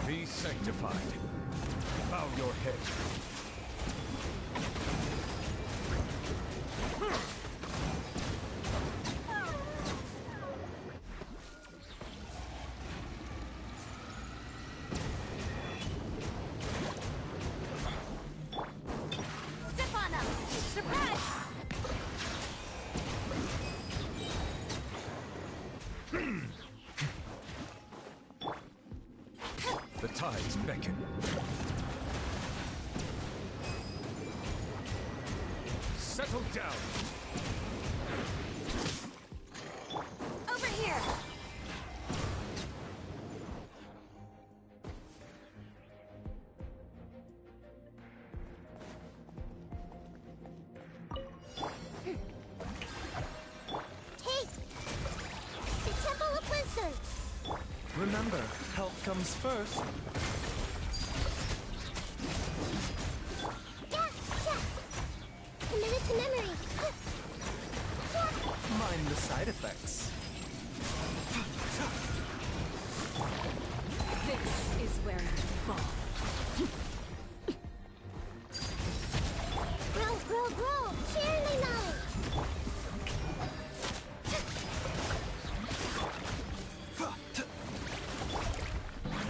Be sanctified. Bow your head. Step on up! Surprise! The tides beckon. Settle down. Over here! Hey! The Temple of Wisdom! Remember, health comes first. Yeah! Commit it to memory! Mind the side effects. This is where you fall. Grow! Share my knowledge!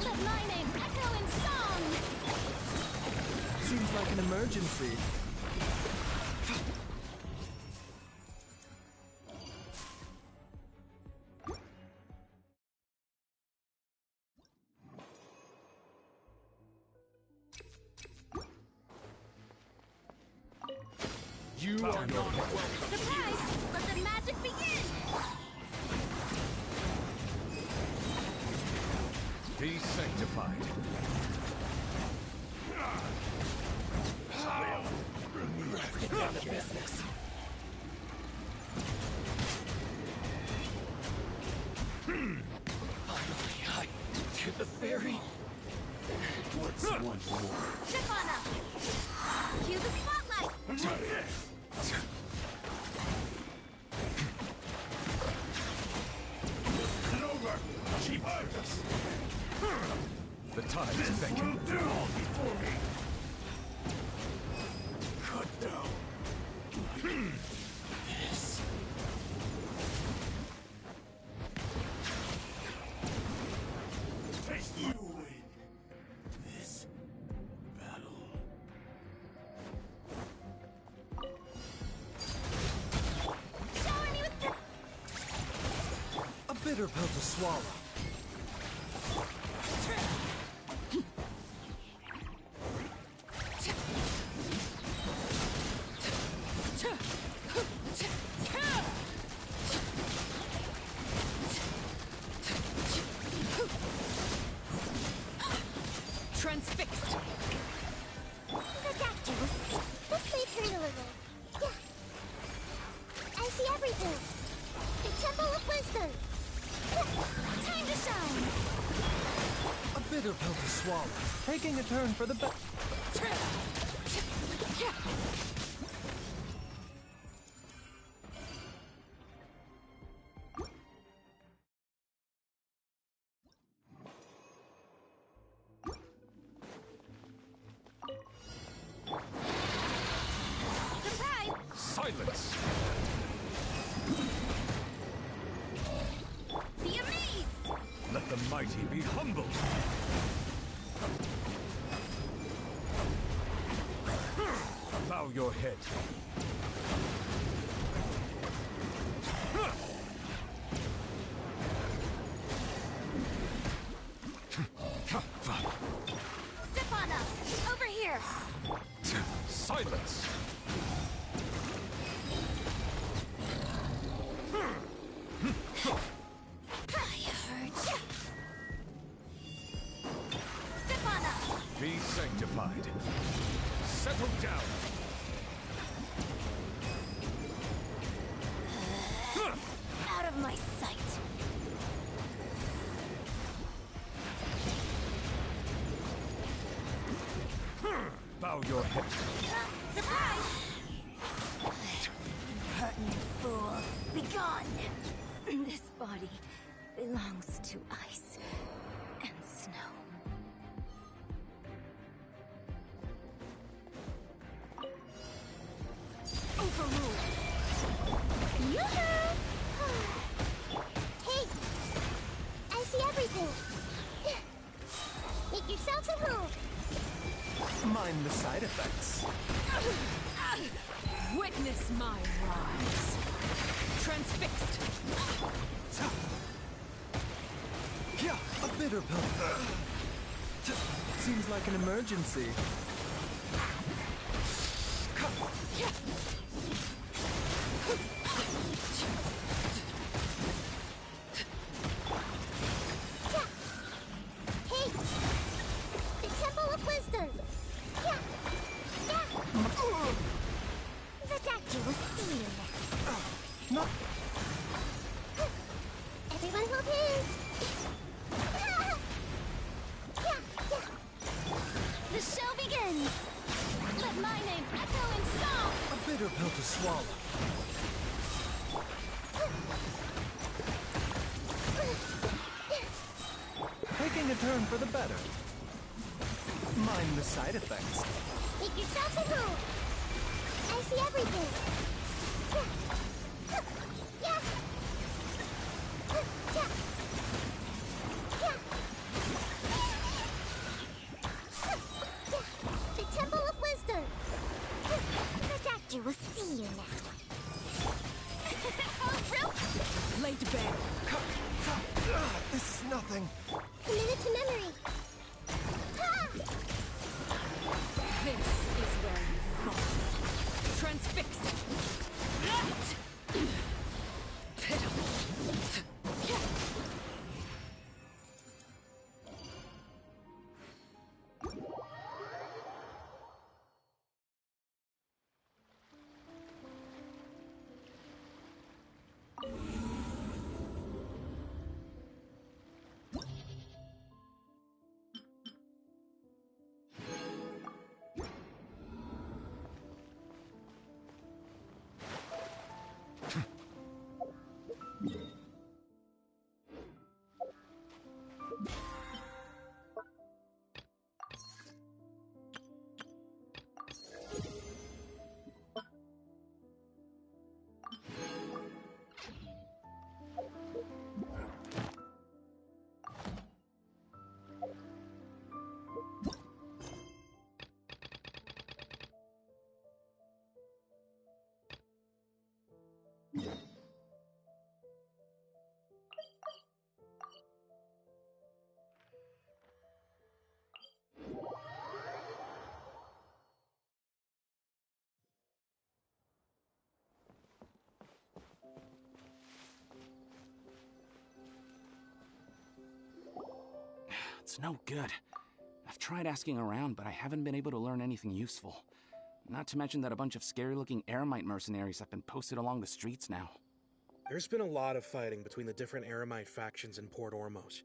Let my name echo in song! Seems like an emergency. You are not welcome. Surprise! Let the magic begin! Be sanctified. Get down to business. Finally, to the ferry. What's one more? Step on up! Cue the spotlight! Over! She heard us! The tides beckon. This will do all before me! Cut down. This. Taste you win this battle. Shower me with A bitter pill to swallow. Transfixed! Protectors! This may hurt a little. Yeah. I see everything. The Temple of Wisdom. Time to shine! A bitter pill to swallow. Taking a turn for the best. mighty be humbled. Bow your head. Step on us! Over here! Silence! I heard you. Step on us! Be sanctified. Settle down. Out of my sight. Bow your head. Surprise! Impertinent fool, be gone! This body belongs to ice and snow. Overruled. Yoo-hoo! Hey! I see everything! Make yourselves at home! Mind the side effects. Witness my rise. Transfixed. Yeah, a bitter pill. Seems like an emergency. Hey! The Temple of Wisdom! Yeah! Yeah! The doctor will see you now. No. Everyone hold hands! Yeah! Yeah! The show begins! Let my name echo in song! A bitter pill to swallow. Taking a turn for the better. Mind the side effects. Make yourselves at home! I see everything! Yeah! Yeah! The Temple of Wisdom! The doctor will see you now. Oh, real? Laid bare. This is nothing. Committed to memory. Ah! This is where you fall. Transfixed. Pitiful. It's no good. I've tried asking around, but I haven't been able to learn anything useful. Not to mention that a bunch of scary-looking Eremite mercenaries have been posted along the streets now. There's been a lot of fighting between the different Eremite factions in Port Ormos.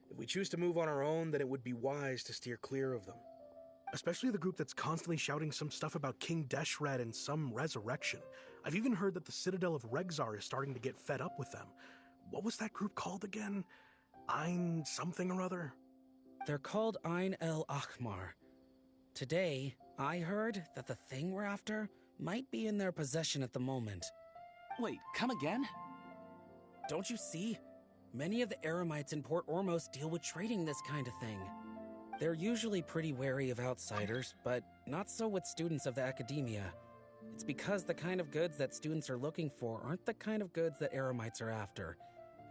If we choose to move on our own, then it would be wise to steer clear of them. Especially the group that's constantly shouting some stuff about King Deshret and some resurrection. I've even heard that the Citadel of Regzar is starting to get fed up with them. What was that group called again? Ein something or other? They're called Ein El Akhmar. Today, I heard that the thing we're after might be in their possession at the moment. Wait, come again? Don't you see? Many of the eremites in Port Ormos deal with trading this kind of thing. They're usually pretty wary of outsiders, but not so with students of the academia. It's because the kind of goods that students are looking for aren't the kind of goods that eremites are after.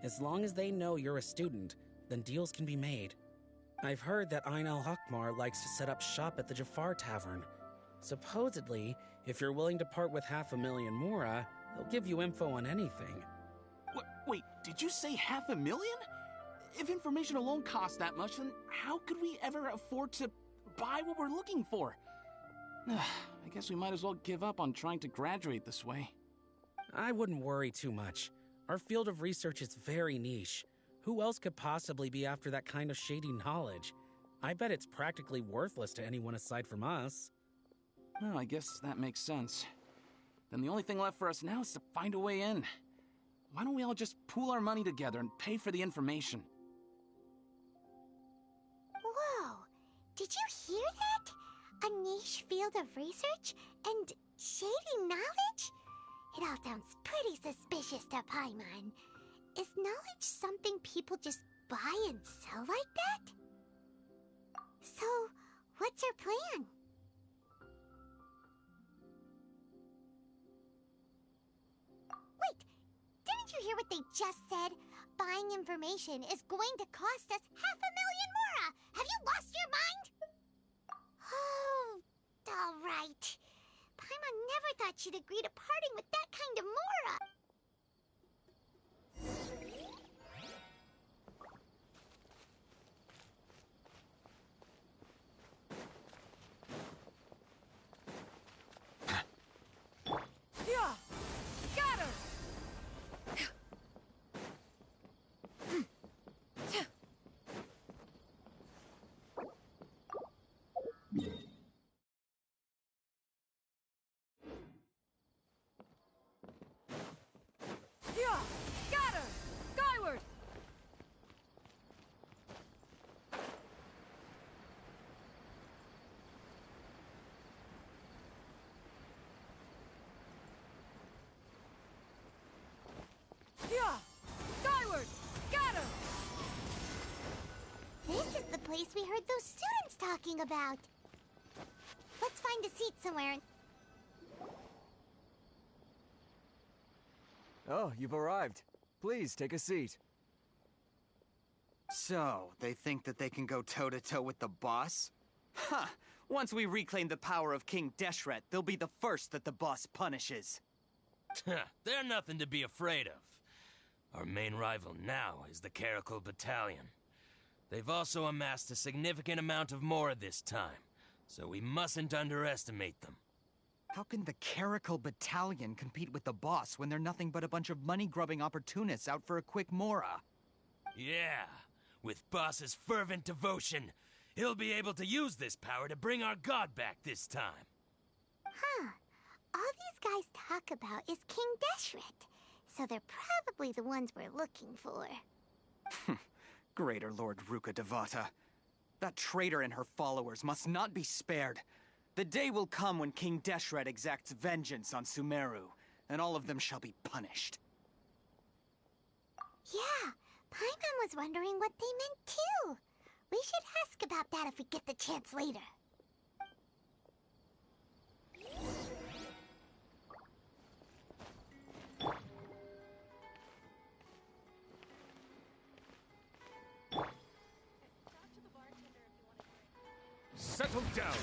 As long as they know you're a student, then deals can be made. I've heard that Ain al-Hakmar likes to set up shop at the Jafar Tavern. Supposedly, if you're willing to part with 500,000 mora, they'll give you info on anything. Wait, did you say 500,000? If information alone costs that much, then how could we ever afford to buy what we're looking for? I guess we might as well give up on trying to graduate this way. I wouldn't worry too much. Our field of research is very niche. Who else could possibly be after that kind of shady knowledge? I bet it's practically worthless to anyone aside from us. Well, I guess that makes sense. Then the only thing left for us now is to find a way in. Why don't we all just pool our money together and pay for the information? Whoa! Did you hear that? A niche field of research and shady knowledge? It all sounds pretty suspicious to Paimon. Is knowledge something people just buy and sell like that? So, what's your plan? Wait, didn't you hear what they just said? Buying information is going to cost us 500,000 mora! Have you lost your mind? Oh, all right. Paimon never thought she'd agree to parting with that kind of mora. Yeah! Got her! Yeah! Got her! Skyward! Yeah! Skyward! Got her! This is the place we heard those students talking about. Let's find a seat somewhere. Oh, you've arrived. Please, take a seat. So, they think that they can go toe-to-toe with the boss? Huh! Once we reclaim the power of King Deshret, they'll be the first that the boss punishes. They're nothing to be afraid of. Our main rival now is the Caracal Battalion. They've also amassed a significant amount of Mora this time, so we mustn't underestimate them. How can the Caracal Battalion compete with the boss when they're nothing but a bunch of money-grubbing opportunists out for a quick Mora? Yeah, with boss's fervent devotion, he'll be able to use this power to bring our god back this time. Huh. All these guys talk about is King Deshret, so they're probably the ones we're looking for. Greater Lord Ruka Devata. That traitor and her followers must not be spared. The day will come when King Deshret exacts vengeance on Sumeru, and all of them shall be punished. Yeah, Paimon was wondering what they meant too. We should ask about that if we get the chance later. Settle down!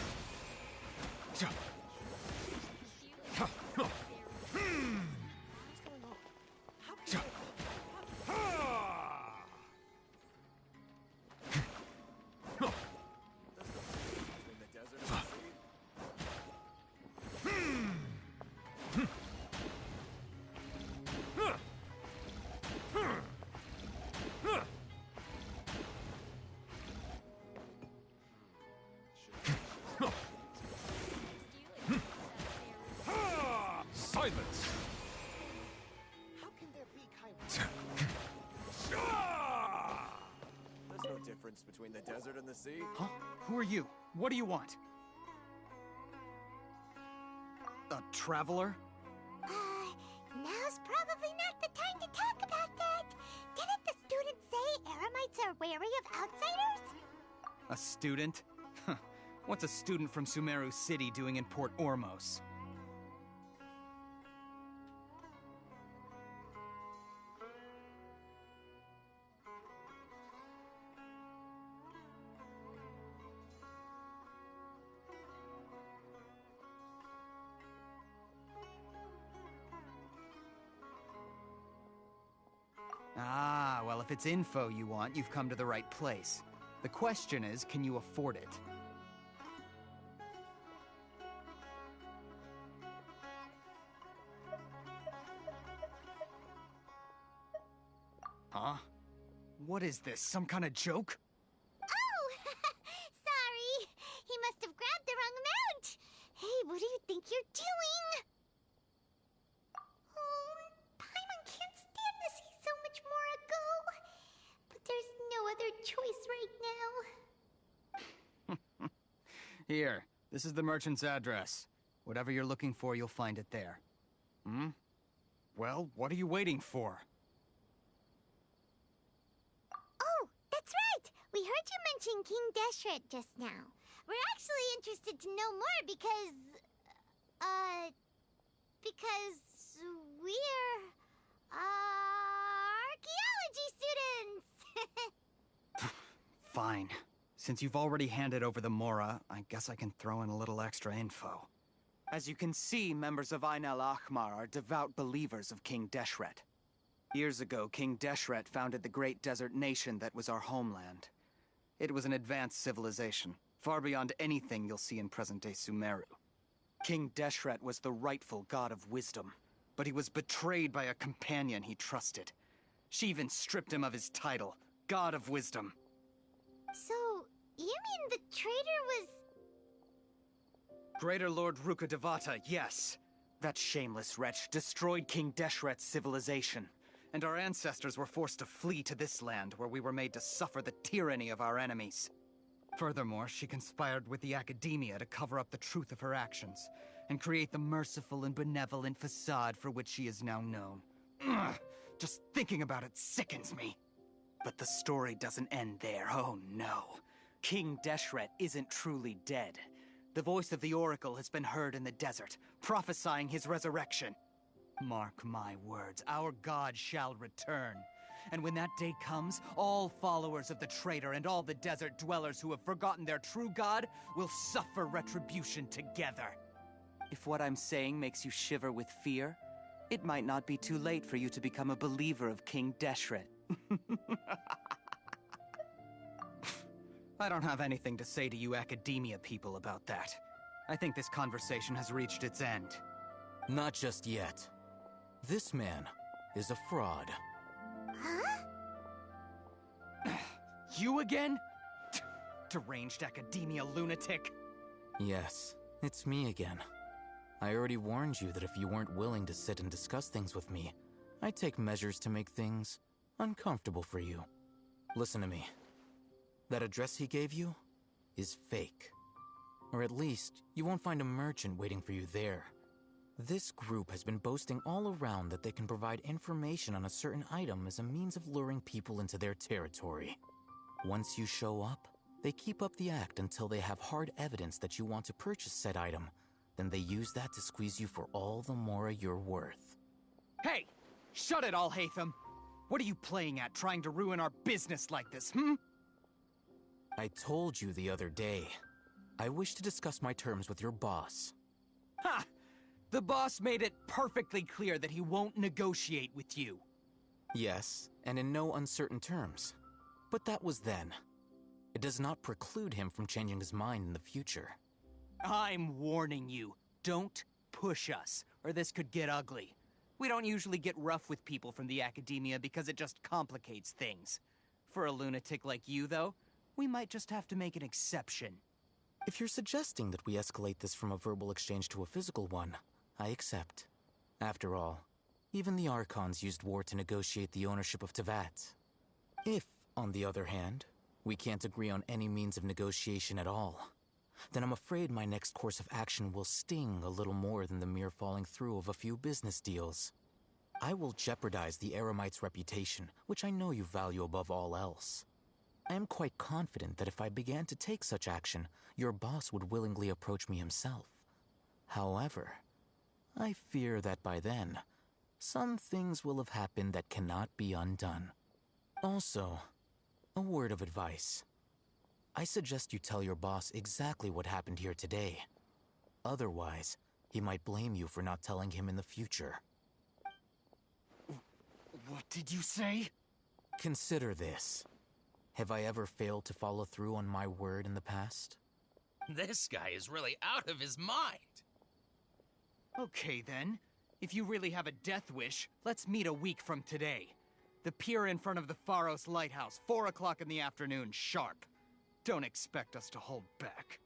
Silence! How can there be There's no difference between the desert and the sea. Huh? Who are you? What do you want? A traveler? Now's probably not the time to talk about that. Didn't the student A student? What's a student from Sumeru City doing in Port Ormos? Ah, well, if it's info you want, you've come to the right place. The question is, can you afford it? Huh? What is this, some kind of joke? Oh! Sorry. He must have grabbed the wrong amount. Hey, what do you think you're doing? Oh, Paimon can't stand to see so much more go. But there's no other choice right now. Here, this is the merchant's address. Whatever you're looking for, you'll find it there. Hmm? Well, what are you waiting for? Oh, that's right! We heard you mention King Deshret just now. We're actually interested to know more because we're, archaeology students! Fine. Since you've already handed over the Mora, I guess I can throw in a little extra info. As you can see, members of Ain al-Ahmar are devout believers of King Deshret. Years ago, King Deshret founded the great desert nation that was our homeland. It was an advanced civilization, far beyond anything you'll see in present-day Sumeru. King Deshret was the rightful god of wisdom, but he was betrayed by a companion he trusted. She even stripped him of his title, God of Wisdom. So, you mean the traitor was... Greater Lord Ruka Devata, yes. That shameless wretch destroyed King Deshret's civilization, and our ancestors were forced to flee to this land where we were made to suffer the tyranny of our enemies. Furthermore, she conspired with the Academia to cover up the truth of her actions, and create the merciful and benevolent facade for which she is now known. Ugh, just thinking about it sickens me. But the story doesn't end there, oh no. King Deshret isn't truly dead. The voice of the Oracle has been heard in the desert, prophesying his resurrection. Mark my words, our god shall return. And when that day comes, all followers of the traitor and all the desert dwellers who have forgotten their true god will suffer retribution together. If what I'm saying makes you shiver with fear, it might not be too late for you to become a believer of King Deshret. I don't have anything to say to you Academia people about that. I think this conversation has reached its end. Not just yet. This man is a fraud. Huh? You again? Deranged Academia lunatic. Yes, it's me again. I already warned you that if you weren't willing to sit and discuss things with me, I'd take measures to make things uncomfortable for you. Listen to me. That address he gave you is fake. Or at least, you won't find a merchant waiting for you there. This group has been boasting all around that they can provide information on a certain item as a means of luring people into their territory. Once you show up, they keep up the act until they have hard evidence that you want to purchase said item. Then they use that to squeeze you for all the more you're worth. Hey! Shut it all, Hatham! What are you playing at, trying to ruin our business like this, hmm? I told you the other day. I wish to discuss my terms with your boss. Ha! The boss made it perfectly clear that he won't negotiate with you. Yes, and in no uncertain terms. But that was then. It does not preclude him from changing his mind in the future. I'm warning you. Don't push us, or this could get ugly. We don't usually get rough with people from the Academia because it just complicates things. For a lunatic like you, though, we might just have to make an exception. If you're suggesting that we escalate this from a verbal exchange to a physical one, I accept. After all, even the Archons used war to negotiate the ownership of Teyvat. If, on the other hand, we can't agree on any means of negotiation at all, then I'm afraid my next course of action will sting a little more than the mere falling through of a few business deals. I will jeopardize the Eremite's reputation, which I know you value above all else. I am quite confident that if I began to take such action, your boss would willingly approach me himself. However, I fear that by then, some things will have happened that cannot be undone. Also, a word of advice. I suggest you tell your boss exactly what happened here today. Otherwise, he might blame you for not telling him in the future. What did you say? Consider this. Have I ever failed to follow through on my word in the past? This guy is really out of his mind. Okay then. If you really have a death wish, let's meet a week from today. The pier in front of the Pharos Lighthouse, 4 o'clock in the afternoon, sharp. Don't expect us to hold back.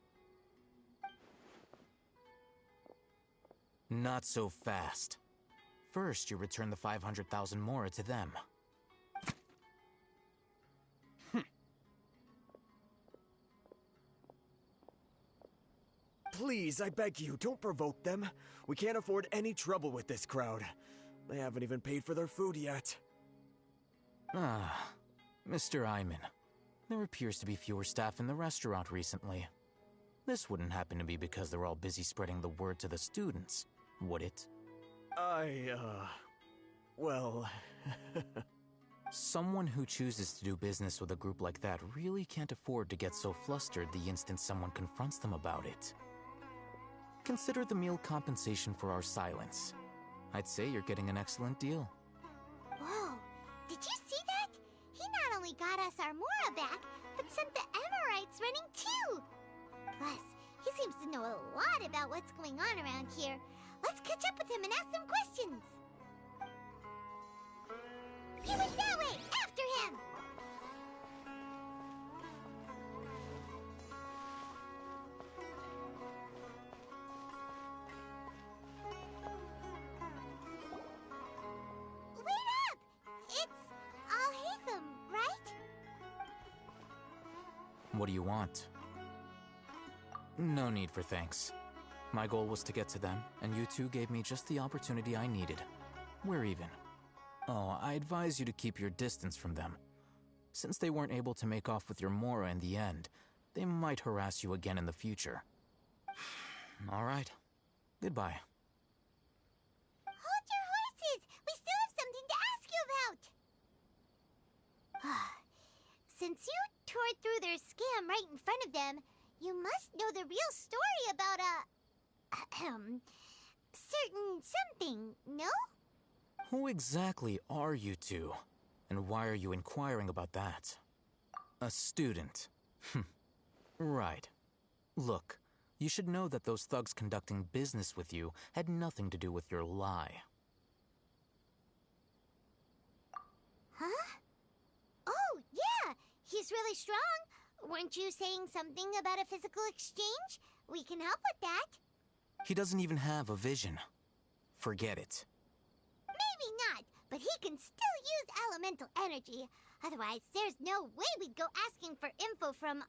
Not so fast. First, you return the 500,000 mora to them. Please, I beg you, don't provoke them. We can't afford any trouble with this crowd. They haven't even paid for their food yet. Ah, Mr. Iman. There appears to be fewer staff in the restaurant recently. This wouldn't happen to be because they're all busy spreading the word to the students, would it? Well... Someone who chooses to do business with a group like that really can't afford to get so flustered the instant someone confronts them about it. Consider the meal compensation for our silence. I'd say you're getting an excellent deal. Whoa, did you see that? He not only got us our Mora back, but sent the Emirites running too. Plus, he seems to know a lot about what's going on around here. Let's catch up with him and ask some questions. He went that way! After him! Wait up! It's Al-Haytham, right? What do you want? No need for thanks. My goal was to get to them, and you two gave me just the opportunity I needed. We're even. Oh, I advise you to keep your distance from them. Since they weren't able to make off with your Mora in the end, they might harass you again in the future. All right. Goodbye. Hold your horses! We still have something to ask you about! Since you tore through their scam right in front of them, you must know the real story about certain something, no? Who exactly are you two? And why are you inquiring about that? A student. Right. Look, you should know that those thugs conducting business with you had nothing to do with your lie. Huh? Oh, yeah! He's really strong! Weren't you saying something about a physical exchange? We can help with that. He doesn't even have a vision. Forget it. Maybe not, but he can still use elemental energy. Otherwise, there's no way we'd go asking for info from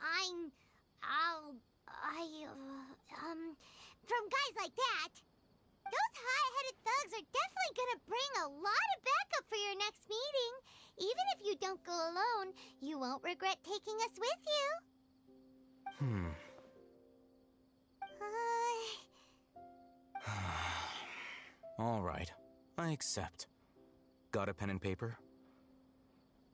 from guys like that. Those hot-headed thugs are definitely gonna bring a lot of backup for your next meeting. Even if you don't go alone, you won't regret taking us with you. All right, I accept. Got a pen and paper?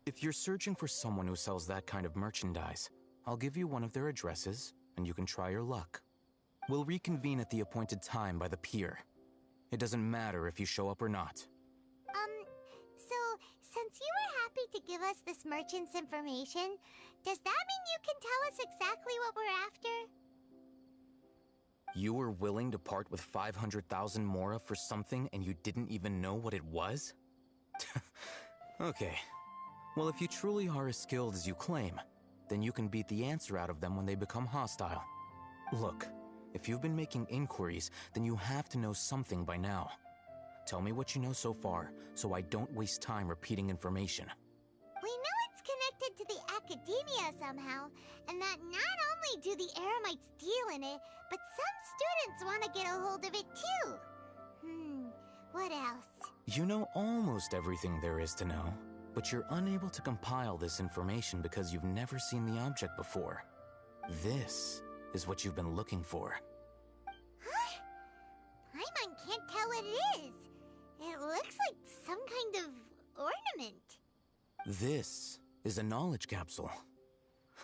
If you're searching for someone who sells that kind of merchandise, I'll give you one of their addresses, and you can try your luck. We'll reconvene at the appointed time by the pier. It doesn't matter if you show up or not. So, since you were happy to give us this merchant's information, does that mean you can tell us exactly what we're after? You were willing to part with 500,000 mora for something and you didn't even know what it was? Okay. Well, if you truly are as skilled as you claim, then you can beat the answer out of them when they become hostile. Look, if you've been making inquiries, then you have to know something by now. Tell me what you know so far, so I don't waste time repeating information. We know it's connected to the academia somehow, and that not only do the Eremites deal in it, but some students want to get a hold of it too. What else? You know almost everything there is to know. But you're unable to compile this information because you've never seen the object before. This is what you've been looking for. Huh? Paimon can't tell what it is. It looks like some kind of ornament. This is a knowledge capsule.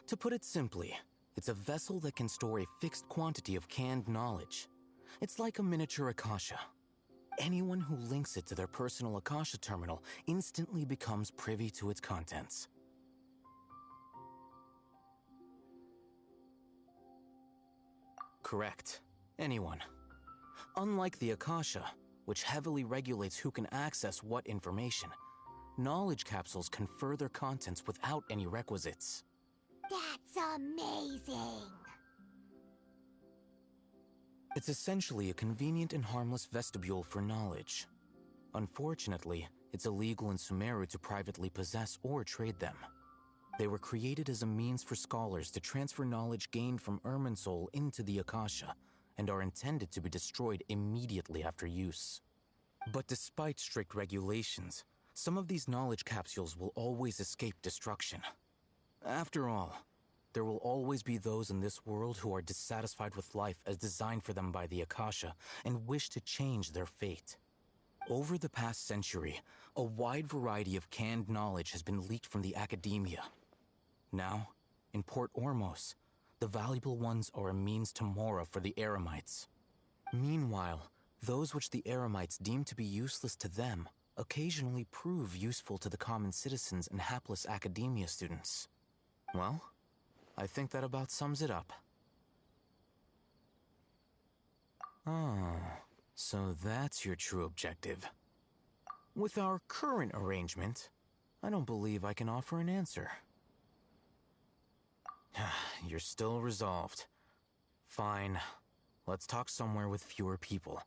To put it simply, it's a vessel that can store a fixed quantity of canned knowledge. It's like a miniature Akasha. Anyone who links it to their personal Akasha terminal instantly becomes privy to its contents. Correct. Anyone. Unlike the Akasha, which heavily regulates who can access what information, knowledge capsules confer their contents without any requisites. That's amazing! It's essentially a convenient and harmless vestibule for knowledge. Unfortunately, it's illegal in Sumeru to privately possess or trade them. They were created as a means for scholars to transfer knowledge gained from Irminsul into the Akasha, and are intended to be destroyed immediately after use. But despite strict regulations, some of these knowledge capsules will always escape destruction. After all, there will always be those in this world who are dissatisfied with life as designed for them by the Akasha and wish to change their fate. Over the past century, a wide variety of canned knowledge has been leaked from the academia. Now, in Port Ormos, the valuable ones are a means to Mora for the Eremites. Meanwhile, those which the Eremites deem to be useless to them occasionally prove useful to the common citizens and hapless academia students. Well, I think that about sums it up. Oh, so that's your true objective. With our current arrangement, I don't believe I can offer an answer. You're still resolved. Fine. Let's talk somewhere with fewer people.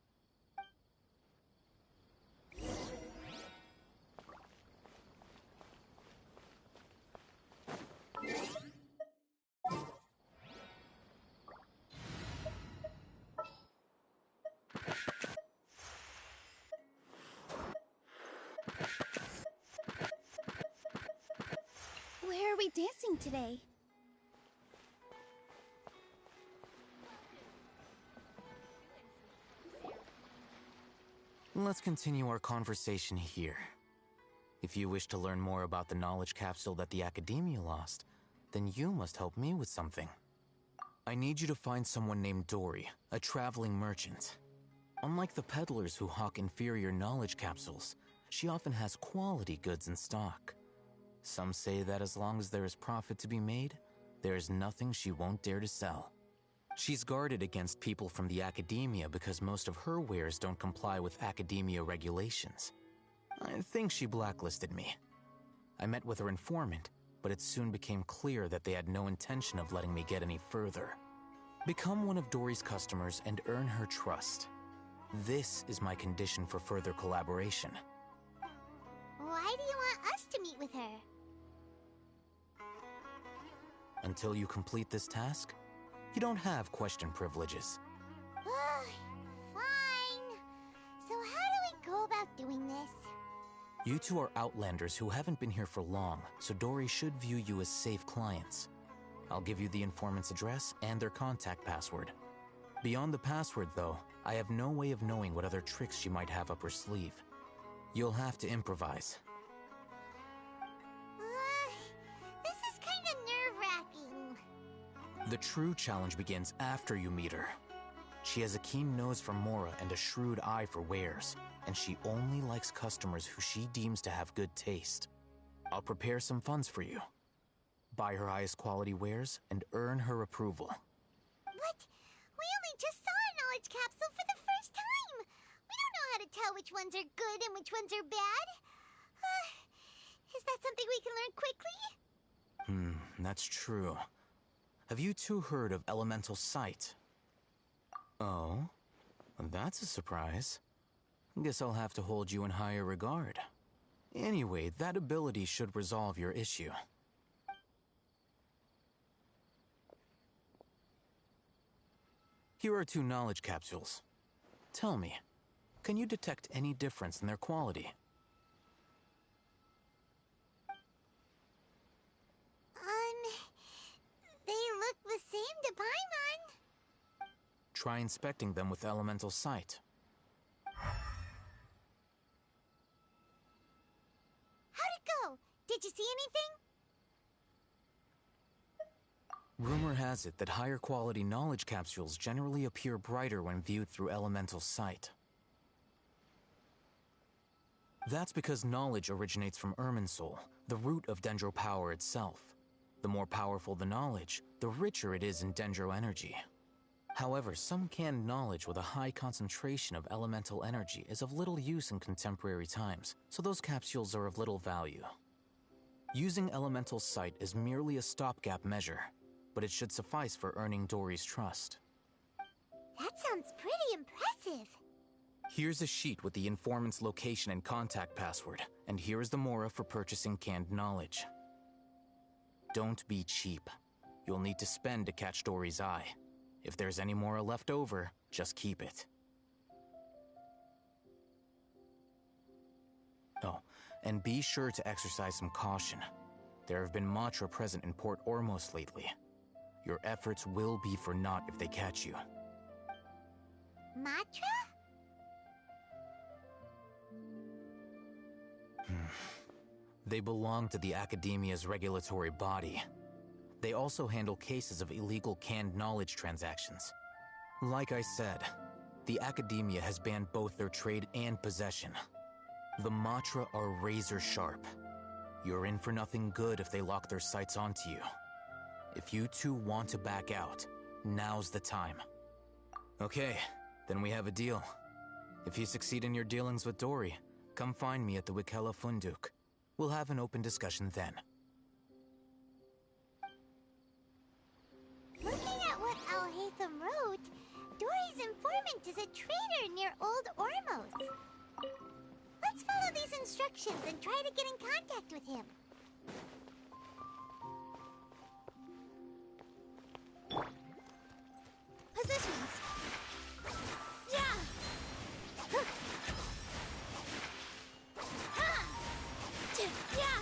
Where are we dancing today? Let's continue our conversation here. If you wish to learn more about the knowledge capsule that the Academia lost, then you must help me with something. I need you to find someone named Dory, a traveling merchant. Unlike the peddlers who hawk inferior knowledge capsules, she often has quality goods in stock. Some say that as long as there is profit to be made, there is nothing she won't dare to sell. She's guarded against people from the Academia because most of her wares don't comply with Academia regulations. I think she blacklisted me. I met with her informant, but it soon became clear that they had no intention of letting me get any further. Become one of Dory's customers and earn her trust. This is my condition for further collaboration. Why do you want us to meet with her? Until you complete this task, you don't have question privileges. Fine. So how do we go about doing this? You two are outlanders who haven't been here for long, so Dory should view you as safe clients. I'll give you the informant's address and their contact password. Beyond the password, though, I have no way of knowing what other tricks she might have up her sleeve. You'll have to improvise. This is kind of nerve-wracking. The true challenge begins after you meet her. She has a keen nose for Mora and a shrewd eye for wares, and she only likes customers who she deems to have good taste. I'll prepare some funds for you. Buy her highest quality wares and earn her approval. But we only just saw a knowledge capsule for the first time. We don't know how to tell which ones are good and which ones are bad. Is that something we can learn quickly? That's true. Have you two heard of elemental sight? Oh, that's a surprise. Guess I'll have to hold you in higher regard. Anyway, that ability should resolve your issue. Here are 2 knowledge capsules. Tell me, can you detect any difference in their quality? try inspecting them with elemental sight. How'd it go? Did you see anything? Rumor has it that higher quality knowledge capsules generally appear brighter when viewed through elemental sight. That's because knowledge originates from Irminsul, the root of Dendro power itself. The more powerful the knowledge, the richer it is in Dendro energy. However, some canned knowledge with a high concentration of elemental energy is of little use in contemporary times, so those capsules are of little value. Using elemental sight is merely a stopgap measure, but it should suffice for earning Dory's trust. That sounds pretty impressive. Here's a sheet with the informant's location and contact password, and here is the mora for purchasing canned knowledge. Don't be cheap. You'll need to spend to catch Dory's eye. If there's any mora left over, just keep it. Oh, and be sure to exercise some caution. There have been Matra present in Port Ormos lately. Your efforts will be for naught if they catch you. Matra? They belong to the Academia's regulatory body. They also handle cases of illegal canned knowledge transactions. Like I said, the Academia has banned both their trade and possession. The Matra are razor sharp. You're in for nothing good if they lock their sights onto you. If you two want to back out, now's the time. Okay, then we have a deal. If you succeed in your dealings with Dory, come find me at the Wikela Funduk. We'll have an open discussion then. Looking at what Al-Haytham wrote, Dory's informant is a traitor near Old Ormos. Let's follow these instructions and try to get in contact with him. Positions. Yeah. Ha. Yeah.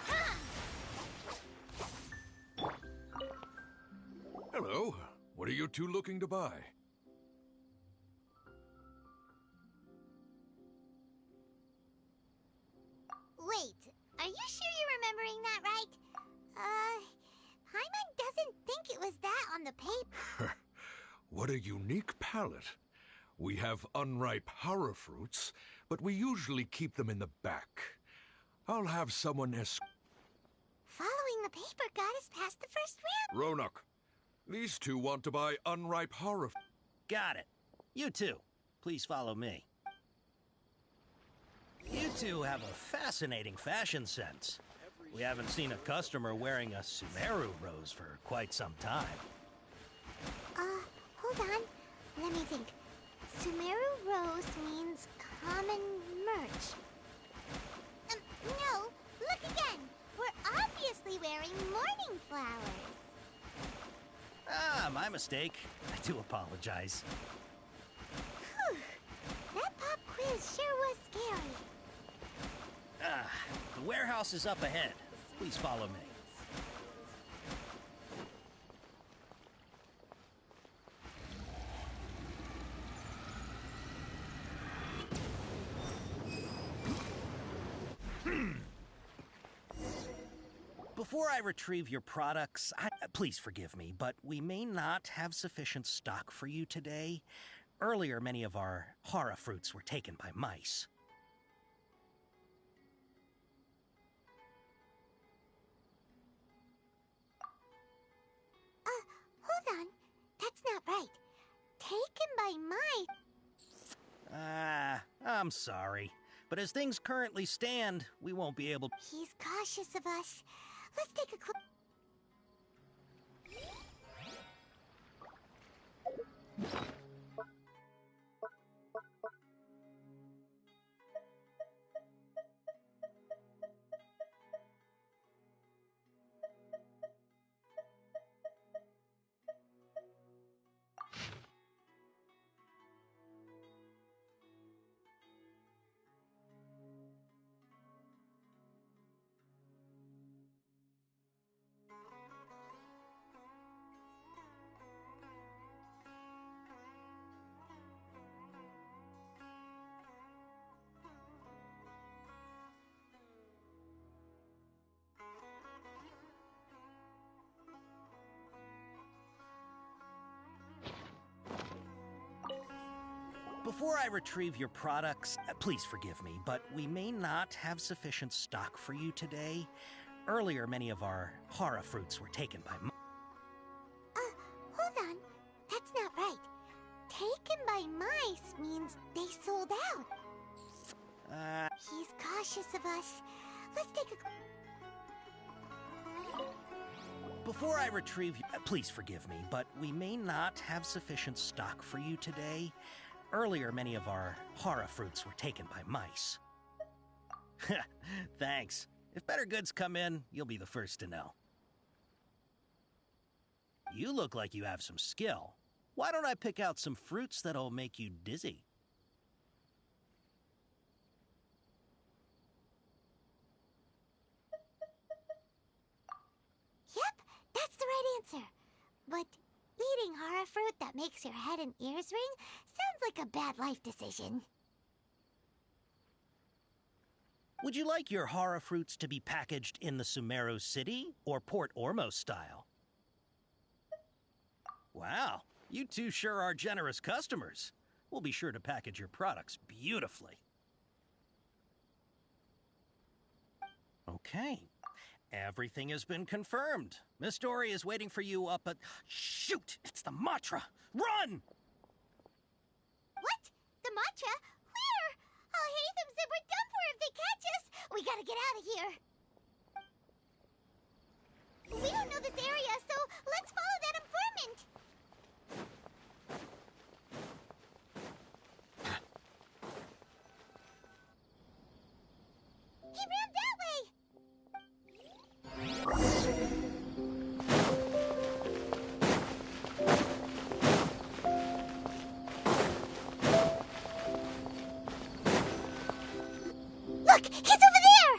Ha. Hello. What are you two looking to buy? Wait, are you sure you're remembering that right? Paimon doesn't think it was that on the paper. What a unique palate. We have unripe hara fruits, but we usually keep them in the back. I'll have someone Following the paper got us past the first round. Ronak, these two want to buy unripe hara. Got it. You two, please follow me. You two have a fascinating fashion sense. We haven't seen a customer wearing a Sumeru rose for quite some time. Hold on. Let me think. Sumeru rose means common merch. No, look again. We're obviously wearing morning flowers. Ah, my mistake. I do apologize. Whew. That pop quiz sure was scary. Ah, the warehouse is up ahead. Please follow me. Before I retrieve your products, please forgive me, but we may not have sufficient stock for you today. Earlier, many of our hara fruits were taken by mice. Hold on. That's not right. Taken by mice. I'm sorry. But as things currently stand, we won't be able... He's cautious of us. Let's take a quick... Before I retrieve your products, please forgive me, but we may not have sufficient stock for you today. Earlier, many of our hara fruits were taken by Hold on. That's not right. Taken by mice means they sold out. He's cautious of us. Let's take a... Before I retrieve you, please forgive me, but we may not have sufficient stock for you today. Earlier, many of our hara fruits were taken by mice. Thanks. If better goods come in, you'll be the first to know. You look like you have some skill. Why don't I pick out some fruits that'll make you dizzy? Yep, that's the right answer. But eating hara fruit that makes your head and ears ring sounds like a bad life decision. Would you like your hara fruits to be packaged in the Sumeru City or Port Ormos style? Wow, you two sure are generous customers. We'll be sure to package your products beautifully. Okay, everything has been confirmed. Miss Dory is waiting for you up at... Shoot, it's the Matra! Run! What? The Matra? Where? I'll hate them said we're done for if they catch us. We gotta get out of here. We don't know this area, so let's follow that informant. He ran that way. Look, he's over there!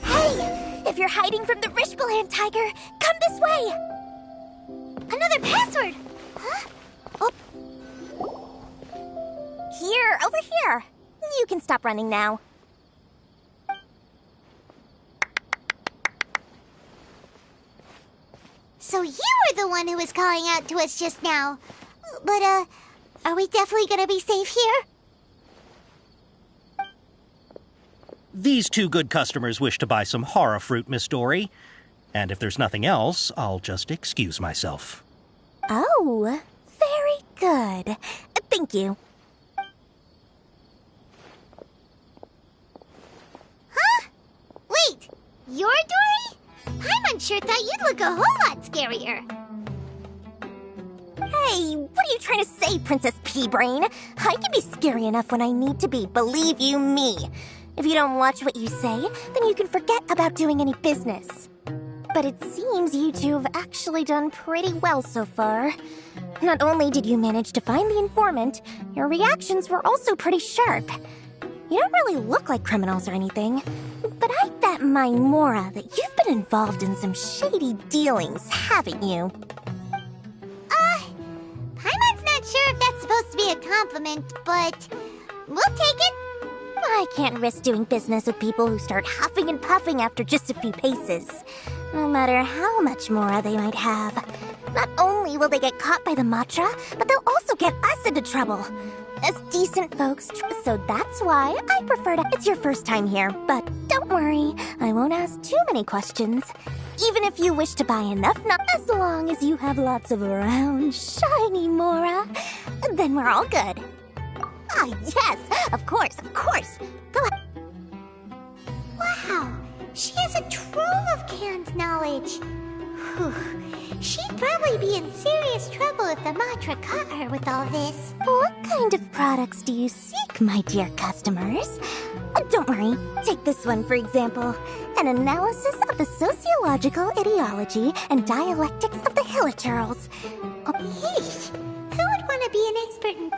Hey! If you're hiding from the Rishbaland tiger, come this way! Another password! Huh? Oh. Here, over here. You can stop running now. So you were the one who was calling out to us just now. But, are we definitely gonna be safe here? These two good customers wish to buy some hara fruit, Miss Dory. And if there's nothing else, I'll just excuse myself. Oh, very good. Thank you. Huh? Wait, you're Dory? Paimon sure thought you'd look a whole lot scarier. Hey, what are you trying to say, Princess Pea-Brain? I can be scary enough when I need to be, believe you me. If you don't watch what you say, then you can forget about doing any business. But it seems you two have actually done pretty well so far. Not only did you manage to find the informant, your reactions were also pretty sharp. You don't really look like criminals or anything, but I bet my Mora that you've been involved in some shady dealings, haven't you? Paimon's not sure if that's supposed to be a compliment, but we'll take it. I can't risk doing business with people who start huffing and puffing after just a few paces, no matter how much Mora they might have. Not only will they get caught by the Matra, but they'll also get us into trouble. As decent folks, so that's why I prefer to... It's your first time here, but don't worry, I won't ask too many questions. Even if you wish to buy enough, not as long as you have lots of round, shiny Mora, then we're all good. Ah, yes, of course. Go ahead. Wow, she has a trove of canned knowledge. Whew. She'd probably be in serious trouble if the Matra caught her with all this. What kind of products do you seek, my dear customers? Don't worry, take this one for example. An analysis of the sociological ideology and dialectics of the Hilichurls. Yeesh, who would want to be an expert in...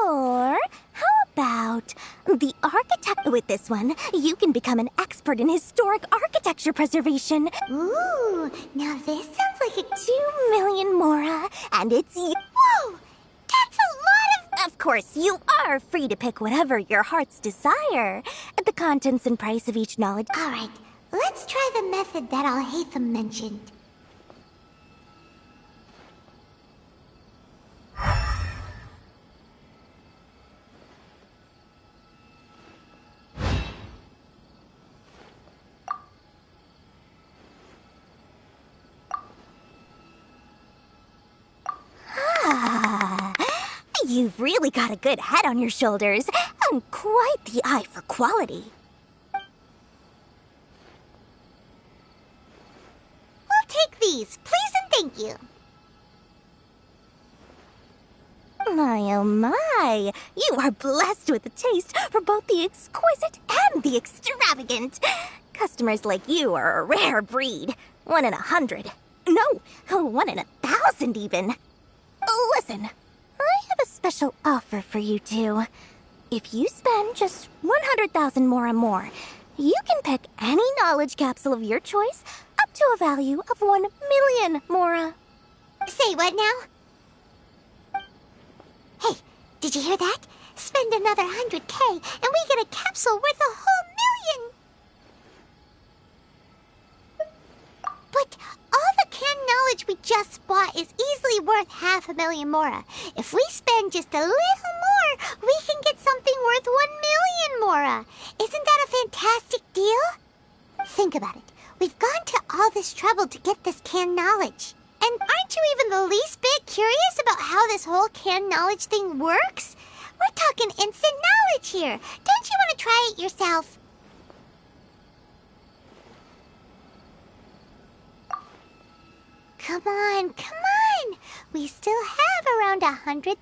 Or how about the architect? With this one, you can become an expert in historic architecture preservation. Ooh, now this sounds like a... 2 million Mora, and it's... Whoa! That's a lot of... Of course, you are free to pick whatever your heart's desire. The contents and price of each knowledge. Alright, let's try the method that Al-Haytham mentioned. You've really got a good head on your shoulders, and quite the eye for quality. I'll take these, please and thank you. My oh my, you are blessed with a taste for both the exquisite and the extravagant. Customers like you are a rare breed. 1 in 100. No, 1 in 1,000 even. Listen, I have a special offer for you two. If you spend just 100,000 more and more, you can pick any knowledge capsule of your choice up to a value of 1 million Mora. Say what now? Hey, did you hear that? Spend another 100K and we get a capsule worth a whole million! But all the canned knowledge we just bought is easily worth 500,000 Mora. If we spend just a little more, we can get something worth 1 million Mora. Isn't that a fantastic deal? Think about it. We've gone to all this trouble to get this canned knowledge. And aren't you even the least bit curious about how this whole canned knowledge thing works? We're talking instant knowledge here. Don't you want to try it yourself? Come on, come on! We still have around 100,000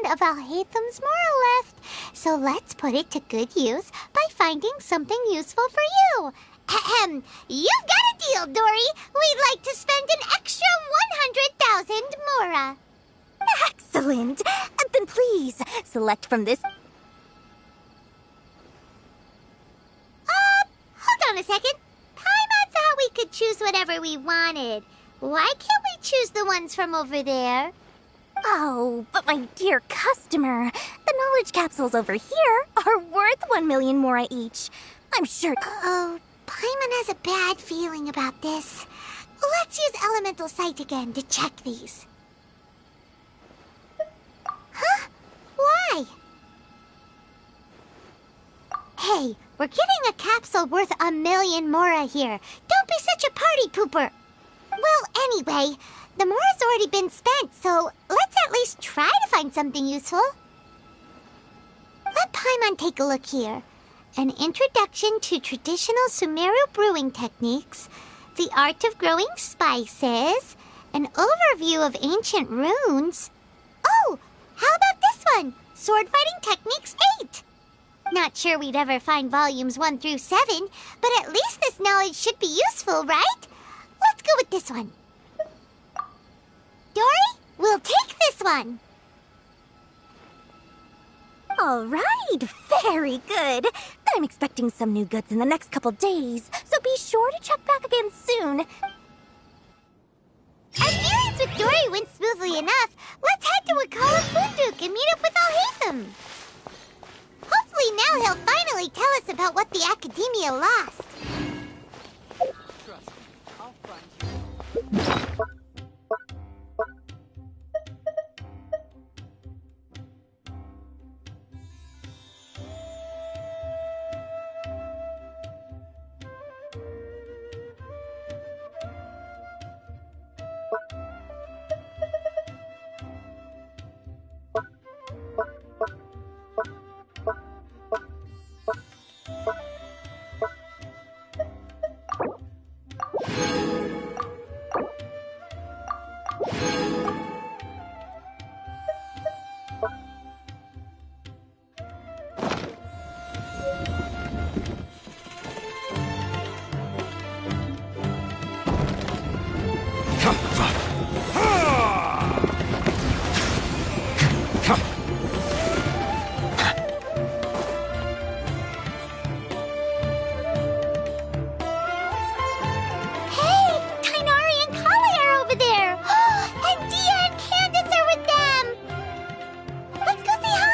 of Al-Haytham's Mora left. So let's put it to good use by finding something useful for you. Ahem. You've got a deal, Dory. We'd like to spend an extra 100,000 Mora. Excellent. Then please, select from this... Hold on a second. Paimon thought we could choose whatever we wanted. Why can't we choose the ones from over there? Oh, but my dear customer, the knowledge capsules over here are worth 1 million Mora each. I'm sure... Uh-oh. Paimon has a bad feeling about this. Let's use Elemental Sight again to check these. Huh? Why? Hey, we're getting a capsule worth 1 million Mora here. Don't be such a party pooper. Well, anyway, the Mora's already been spent, so let's at least try to find something useful. Let Paimon take a look here. An introduction to traditional Sumeru brewing techniques, the art of growing spices, an overview of ancient runes. Oh, how about this one? Sword Fighting Techniques 8. Not sure we'd ever find volumes 1 through 7, but at least this knowledge should be useful, right? Let's go with this one. Dory, we'll take this one. All right, very good. I'm expecting some new goods in the next couple days, so be sure to check back again soon. Our dealings with Dory went smoothly enough. Let's head to Wakala Funduk and meet up with Al-Haytham. Hopefully now he'll finally tell us about what the Academia lost. Trust me, I'll find you. And Dia and Candace are with them! Let's go say hi!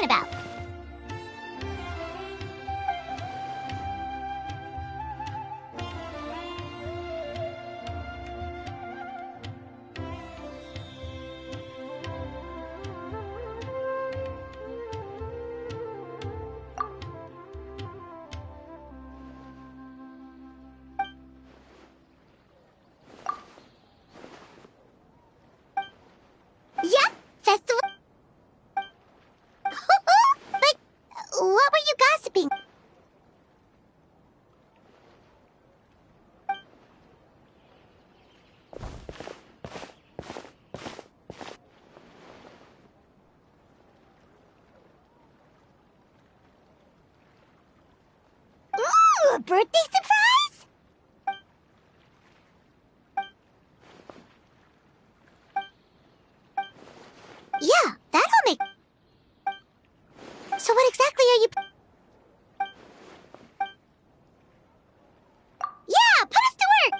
talking about? Yep, festival. But what were you gossiping? Ooh, a birthday surprise? Yeah, that'll make... So what exactly are you... Yeah, put us to work!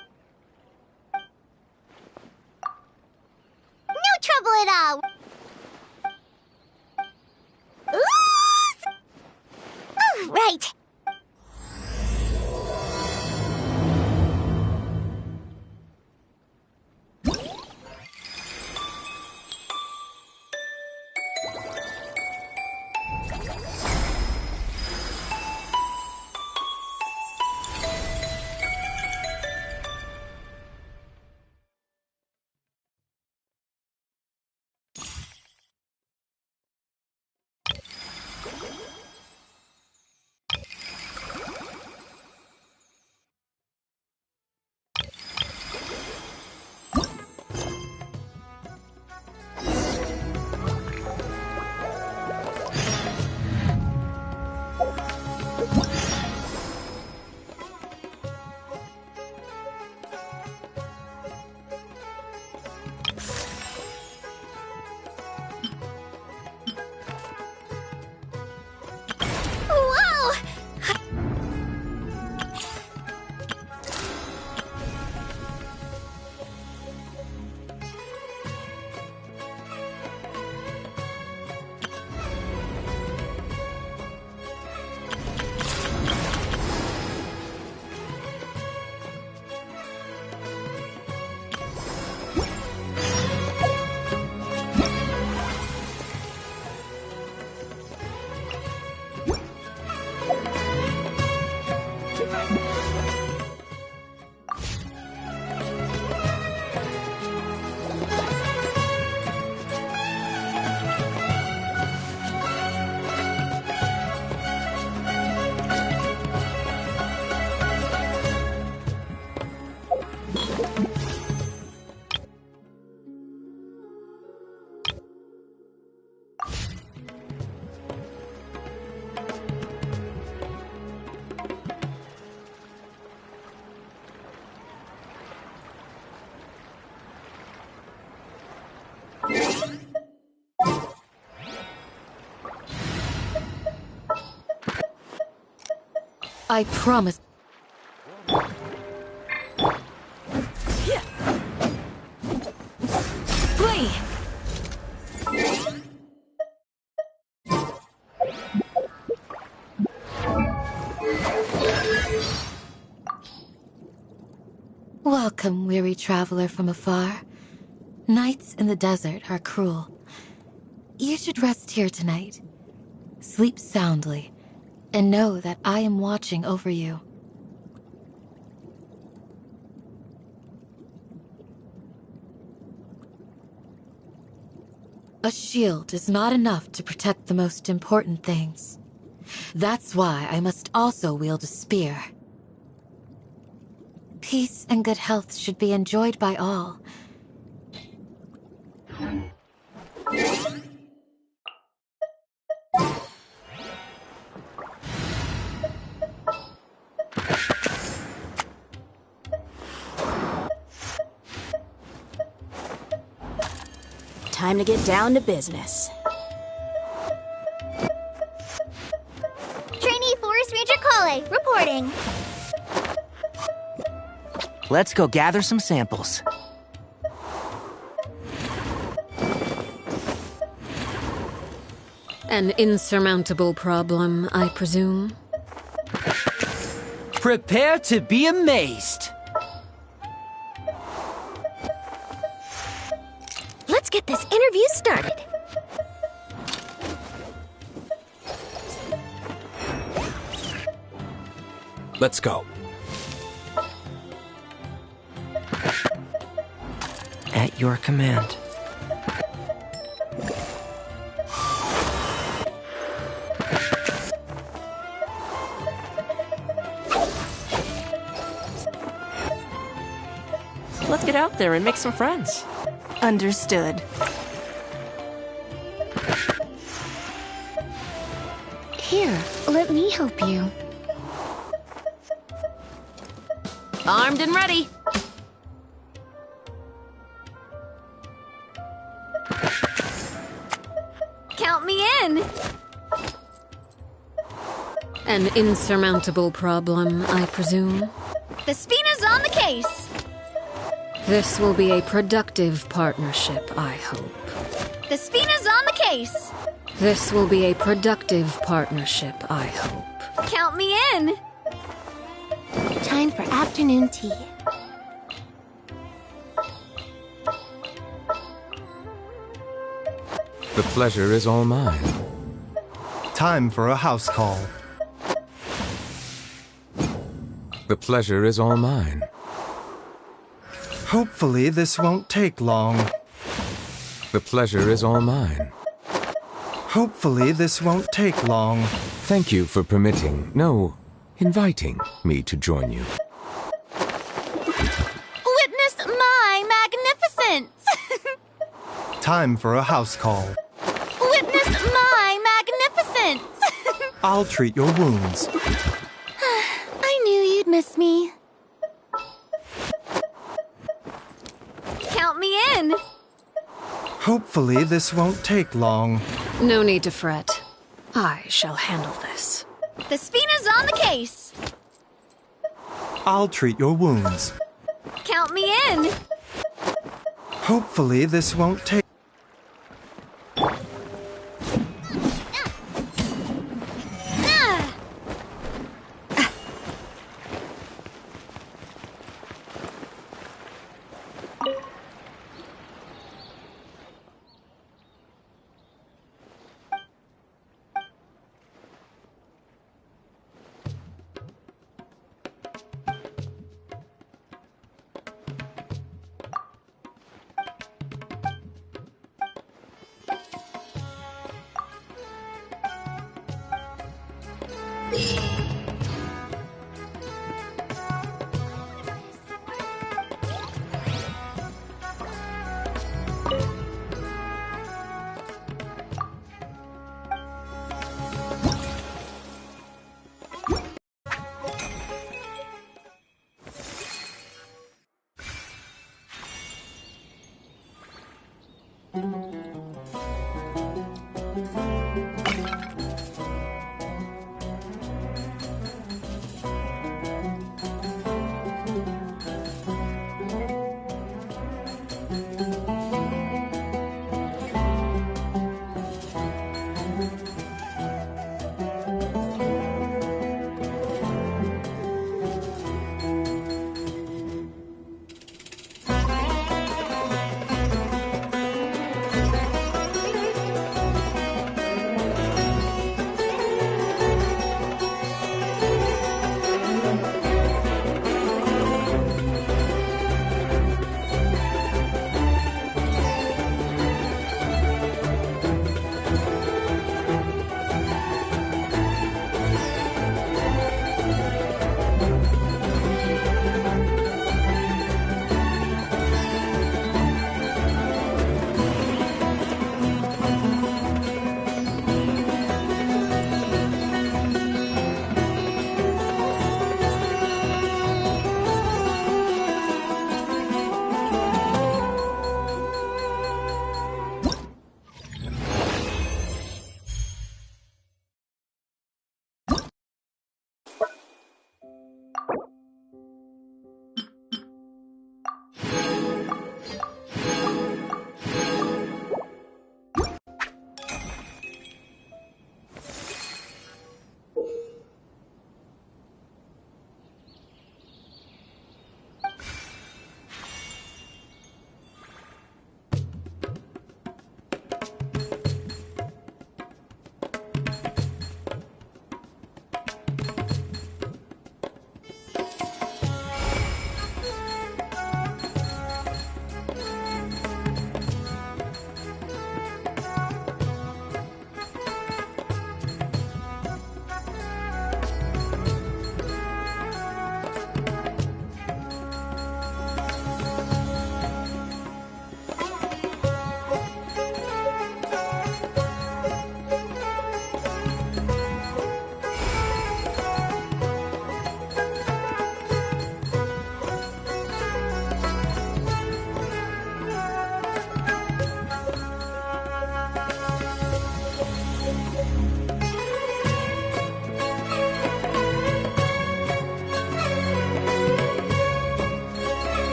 No trouble at all! Ooh! Oh, right. Whoa! I promise. Flee! Welcome, weary traveler from afar. Nights in the desert are cruel. You should rest here tonight. Sleep soundly, and know that I am watching over you. A shield is not enough to protect the most important things. That's why I must also wield a spear. Peace and good health should be enjoyed by all. Time to get down to business. Trainee Forest Ranger Kale, reporting. Let's go gather some samples. An insurmountable problem, I presume. Prepare to be amazed. Let's get this interview started. Let's go. At your command. Let's get out there and make some friends. Understood. Here, let me help you. Armed and ready. Count me in. An insurmountable problem, I presume. The Spina's on the case. This will be a productive partnership, I hope. The Spina's on the case. This will be a productive partnership, I hope. Count me in. Time for afternoon tea. The pleasure is all mine. Time for a house call. The pleasure is all mine. Hopefully this won't take long. The pleasure is all mine. Hopefully this won't take long. Thank you for permitting, no, inviting me to join you. Witness my magnificence. Time for a house call. Witness my magnificence. I'll treat your wounds. I knew you'd miss me. Count me in. Hopefully this won't take long. No need to fret. I shall handle this. The Spina's on the case. I'll treat your wounds. Count me in. Hopefully this won't take...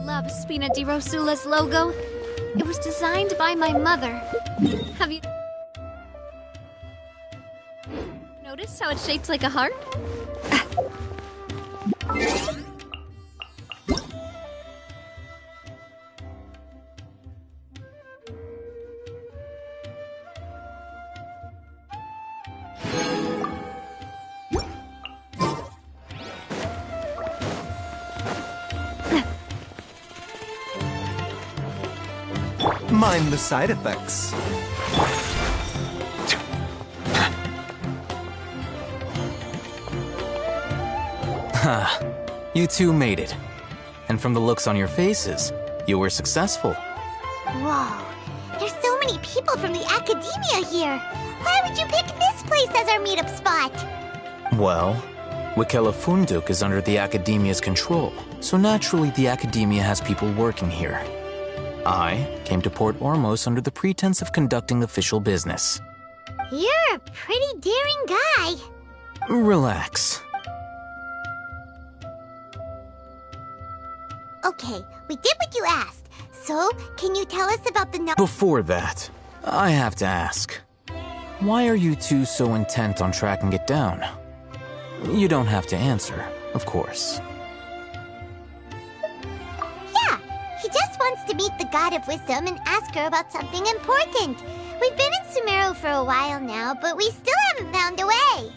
Love Spina di Rosula's logo. It was designed by my mother. Have you noticed how it's shaped like a heart? Mind the side effects. Ha, you two made it. And from the looks on your faces, you were successful. Whoa, there's so many people from the academia here. Why would you pick this place as our meetup spot? Well, Wikela Funduk is under the Academia's control, so naturally the Academia has people working here. I came to Port Ormos under the pretense of conducting official business. You're a pretty daring guy. Relax. Okay, we did what you asked. So, can you tell us about the Before that, I have to ask. Why are you two so intent on tracking it down? You don't have to answer, of course. Yeah, he just wants to meet the God of Wisdom and ask her about something important. We've been in Sumeru for a while now, but we still haven't found a way.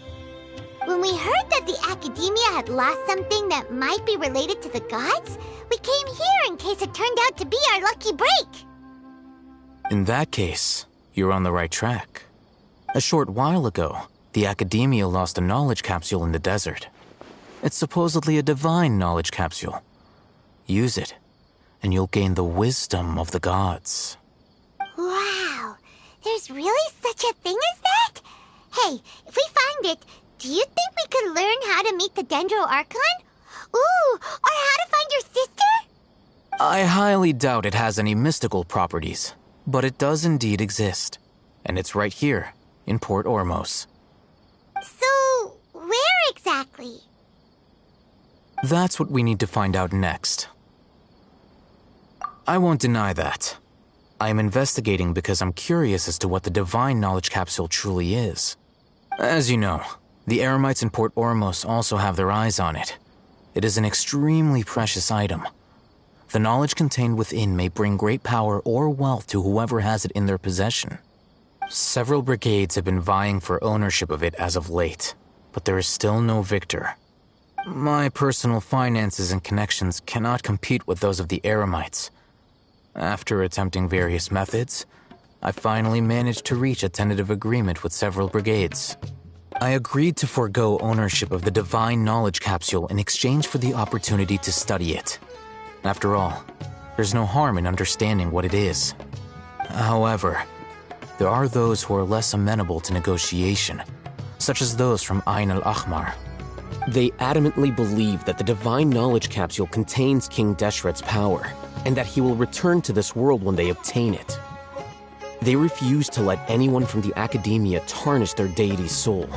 When we heard that the Academia had lost something that might be related to the gods, we came here in case it turned out to be our lucky break. In that case, you're on the right track. A short while ago, the Academia lost a knowledge capsule in the desert. It's supposedly a divine knowledge capsule. Use it, and you'll gain the wisdom of the gods. Wow, there's really such a thing as that? Hey, if we find it, do you think we could learn how to meet the Dendro Archon? Ooh, or how to find your sister? I highly doubt it has any mystical properties, but it does indeed exist. And it's right here, in Port Ormos. So, where exactly? That's what we need to find out next. I won't deny that. I am investigating because I'm curious as to what the Divine Knowledge Capsule truly is. As you know, the Eremites in Port Ormos also have their eyes on it. It is an extremely precious item. The knowledge contained within may bring great power or wealth to whoever has it in their possession. Several brigades have been vying for ownership of it as of late, but there is still no victor. My personal finances and connections cannot compete with those of the Eremites. After attempting various methods, I finally managed to reach a tentative agreement with several brigades. I agreed to forego ownership of the Divine Knowledge Capsule in exchange for the opportunity to study it. After all, there's no harm in understanding what it is. However, there are those who are less amenable to negotiation, such as those from Ain al-Ahmar. They adamantly believe that the Divine Knowledge Capsule contains King Deshret's power, and that he will return to this world when they obtain it. They refuse to let anyone from the Academia tarnish their deity's soul.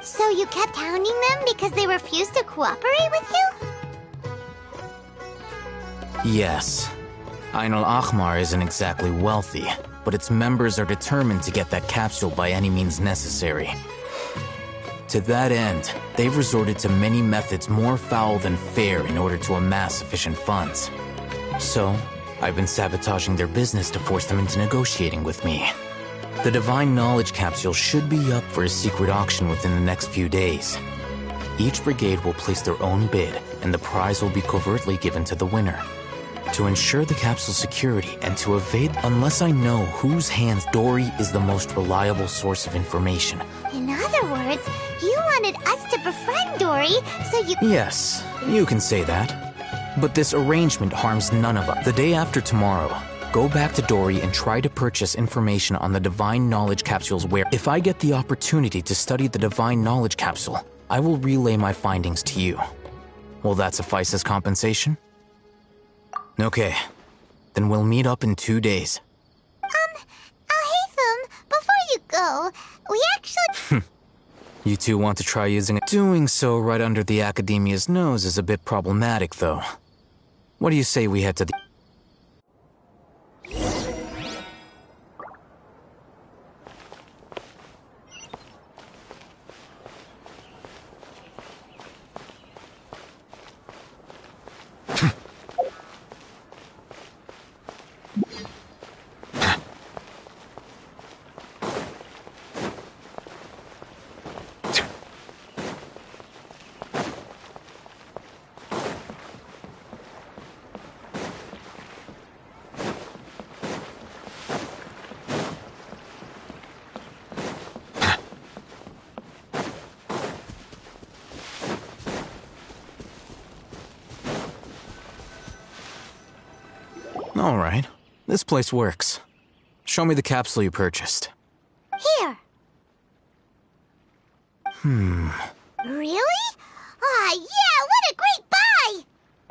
So you kept hounding them because they refused to cooperate with you? Yes. Ain al-Ahmar isn't exactly wealthy, but its members are determined to get that capsule by any means necessary. To that end, they've resorted to many methods more foul than fair in order to amass sufficient funds. So, I've been sabotaging their business to force them into negotiating with me. The Divine Knowledge Capsule should be up for a secret auction within the next few days. Each brigade will place their own bid, and the prize will be covertly given to the winner. To ensure the capsule's security and to evade unless I know whose hands Dory is the most reliable source of information. In other words, you wanted us to befriend Dory, so you... Yes, you can say that. But this arrangement harms none of us. The day after tomorrow, go back to Dory and try to purchase information on the Divine Knowledge Capsule's where. If I get the opportunity to study the Divine Knowledge Capsule, I will relay my findings to you. Will that suffice as compensation? Okay, then we'll meet up in 2 days. Alhaitham, before you go, we actually... You two want to try using it? Doing so right under the Academia's nose is a bit problematic, though. What do you say we head to the... All right. This place works. Show me the capsule you purchased. Here. Really? Ah, yeah, what a great buy!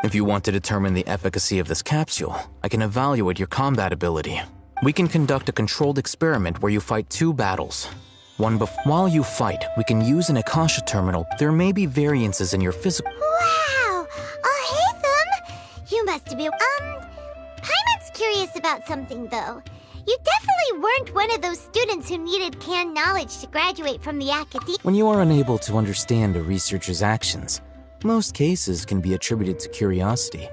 If you want to determine the efficacy of this capsule, I can evaluate your combat ability. We can conduct a controlled experiment where you fight 2 battles. While you fight, we can use an Akasha terminal. There may be variances in your physical... Wow! Alhaitham! You must be... Paimon's curious about something, though. You definitely weren't one of those students who needed canned knowledge to graduate from the academy. When you are unable to understand a researcher's actions, most cases can be attributed to curiosity.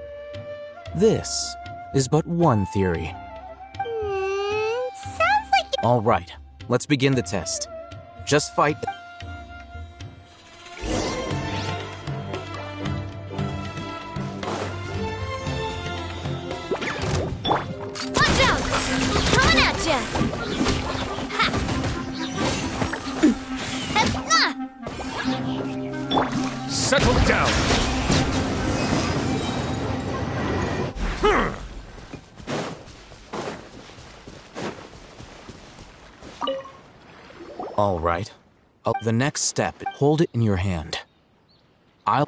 This is but one theory. Sounds like... All right, let's begin the test. Just fight... Watch out! Coming at ya! Ha! Settle down! All right. The next step, hold it in your hand. I'll...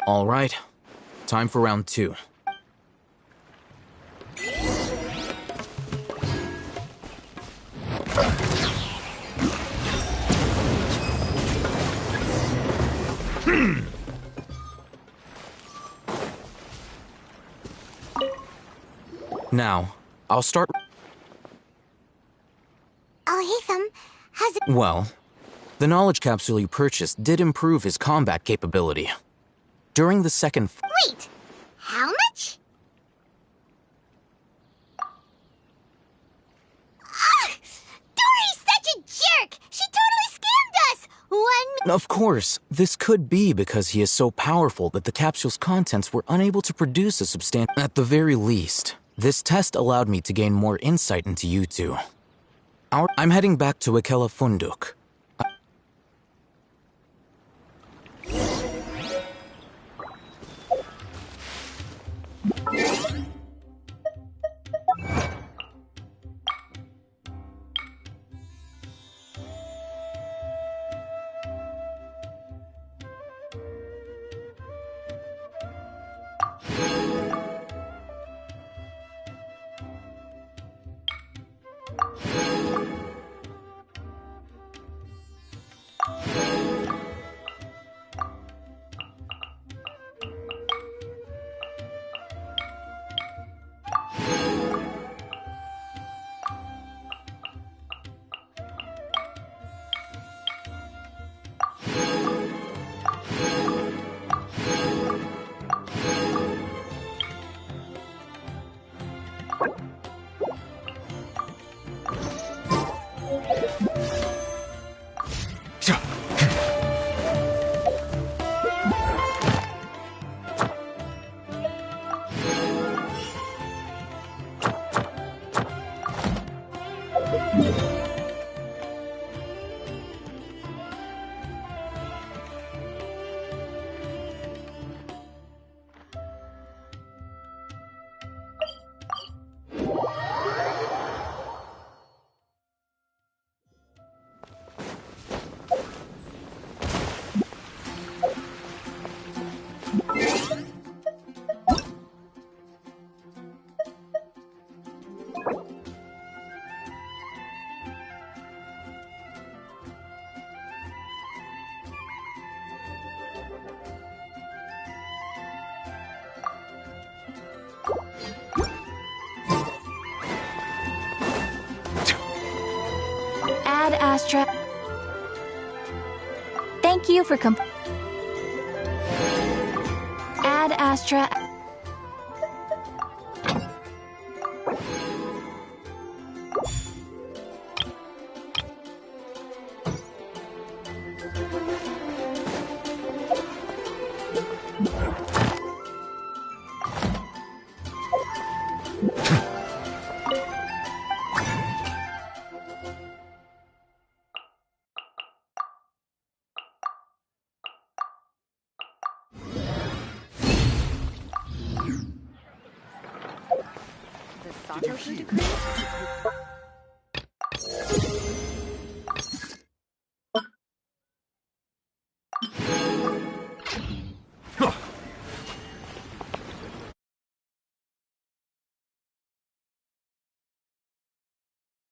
All right. Time for round 2. Now, I'll start... Oh, Hatham, how's it... Well, the knowledge capsule you purchased did improve his combat capability. During the second... Wait! How much? Dory's such a jerk! She totally scammed us! Of course, this could be because he is so powerful that the capsule's contents were unable to produce a substantial... At the very least, this test allowed me to gain more insight into you two. I'm heading back to Ikela Funduk. Ad Astra. Thank you for Ad Astra. Did you hear?